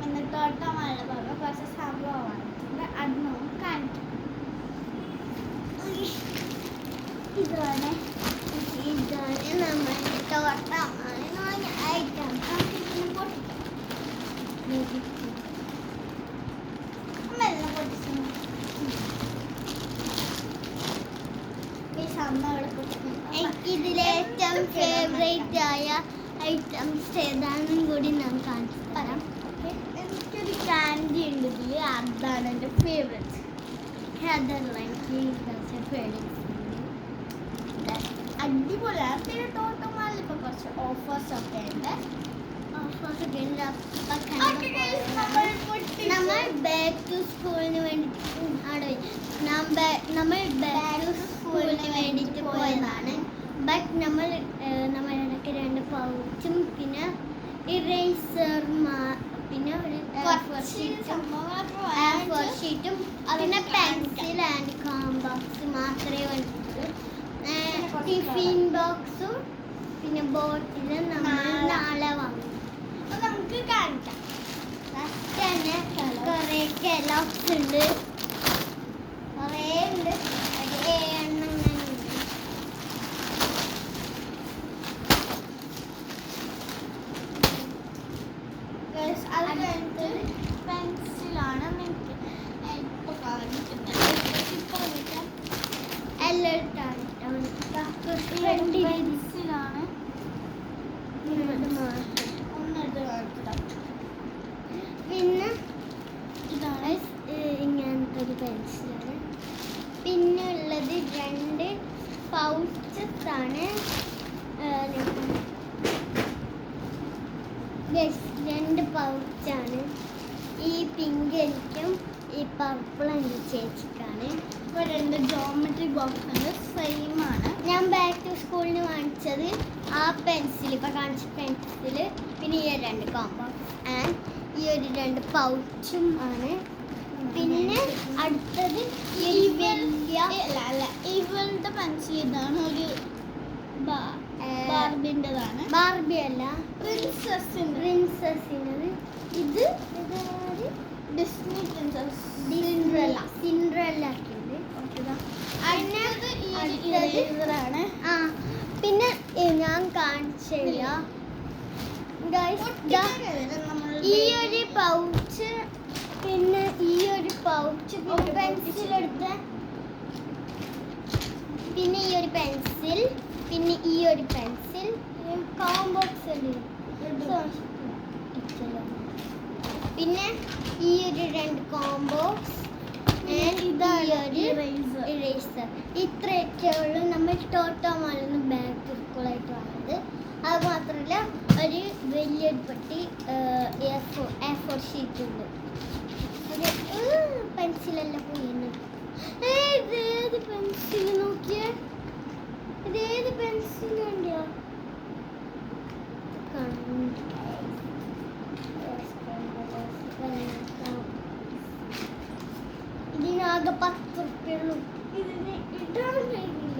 എന്നിട്ടോട്ടമാണ് കുറച്ച് സംഭവമാണ് അത് നമുക്ക് കാണിക്കാം. ഇതാണ് നമ്മുടെ തോട്ടമാണ് ഐറ്റം. എനിക്കിതിലെ ഏറ്റവും ഫേവറേറ്റ് ആയ ഐറ്റംസ് ഏതാണെന്നും കൂടി ഞാൻ കാണിച്ചു തരാം. എനിക്കൊരു ക്യാൻഡി ഉണ്ട് ഇതിൽ, അതാണ് എൻ്റെ ഫേവറേറ്റ്. അതല്ല എനിക്ക് അടിപൊളിയാണ്. പിന്നെ ടോട്ടോമാളിൽ ഇപ്പോൾ കുറച്ച് ഓഫേഴ്സ് ഒക്കെ ഉണ്ട്. നമ്മൾ ബാക്ക് ടു സ്കൂളിന് വേണ്ടിയിട്ട് പോയതാണ്. ബട്ട് നമ്മളിടയ്ക്ക് 2 പൗച്ചും പിന്നെ ഇറേസർ പിന്നെ ഒരു ഷീറ്റും പിന്നെ പെൻസിൽ ആൻഡ് കോംബോക്സ് മാത്രമേ വേണ്ടിയിട്ടുള്ളൂ. ടിഫിൻ ബോക്സും പിന്നെ ബോട്ടിലും നമ്മൾ നാളെ വാങ്ങും. നമുക്ക് കാണിക്കാം. തന്നെ കുറേ കെലോക്സ് ഉണ്ട്, കുറേ ഉണ്ട്. അത് കഴിഞ്ഞിട്ട് പെൻസിലാണ് എനിക്ക് ഇപ്പോൾ കാണിക്കുന്നത്. പെൻസിലാണ് പിന്നെ ഇതാണ് ഇങ്ങനത്തെ ഒരു പെൻസിലാണ്. പിന്നെ ഉള്ളത് 2 പൗച്ചസ് ആണ്. 2 പൗച്ചാണ്. ഈ പിങ്ക് എനിക്കും ഈ പർപ്പിൾ എൻ്റെ ചേച്ചിക്കാണ്. ഇപ്പോൾ 2 ജോമെട്രി ബോക്സ് ഉണ്ട്, സെയിം ആണ്. ഞാൻ ബാക്ക് ടു സ്കൂളിന് വാങ്ങിച്ചത് ആ പെൻസിൽ, ഇപ്പോൾ കാണിച്ച പെൻസിൽ, പിന്നെ ഈ 2 കോംബോക്സ് ആൻഡ് ഈ ഒരു 2 പൗച്ചും ആണ്. പിന്നെ അടുത്തത് ഈ വലിയ ഇവളുടെ പെൻസിൽ ഇതാണ്, ഒരു ബാർബിൻ്റെതാണ്. ബാർബി അല്ല, പ്രിൻസസിൻ്റെത്. ഇത് ഡിസ്നി പ്രിൻസസ് സിൻഡ്രല്ല. പിന്നെ ഞാൻ കാണിച്ചില്ല ഈ ഒരു പൗച്ച്, പിന്നെ ഈ ഒരു പൗച്ച്, പിന്നെ പെൻസിൽ എടുത്ത്, പിന്നെ ഈ ഒരു പെൻസിൽ, പിന്നെ ഈ ഒരു പെൻസിൽ, കോംബോക്സ് ഉണ്ട്. പിന്നെ ഈ ഒരു 2 കോംബോക്സ്, ഇറേസർ. ഇത്രയൊക്കെ ഉള്ളൂ നമ്മൾ ടോട്ടോമാളിൽ നിന്ന് ബാക്ക് ടു സ്കൂളായിട്ട് വന്നത്. അത് മാത്രമല്ല ഒരു വലിയൊരു പെട്ടി A4 ഷീറ്റ് ഉണ്ട്. പെൻസിലെല്ലാം പോയിരുന്നു. ഇതേത് പെൻസിൽ നോക്കിയേ, ഇതേത് പെൻസിലുണ്ടോ? ഇതിനാകെ 10 ഉറുപ്പിക ഉള്ളൂ. ഇതിന് ഇടാൻ കഴിയില്ല.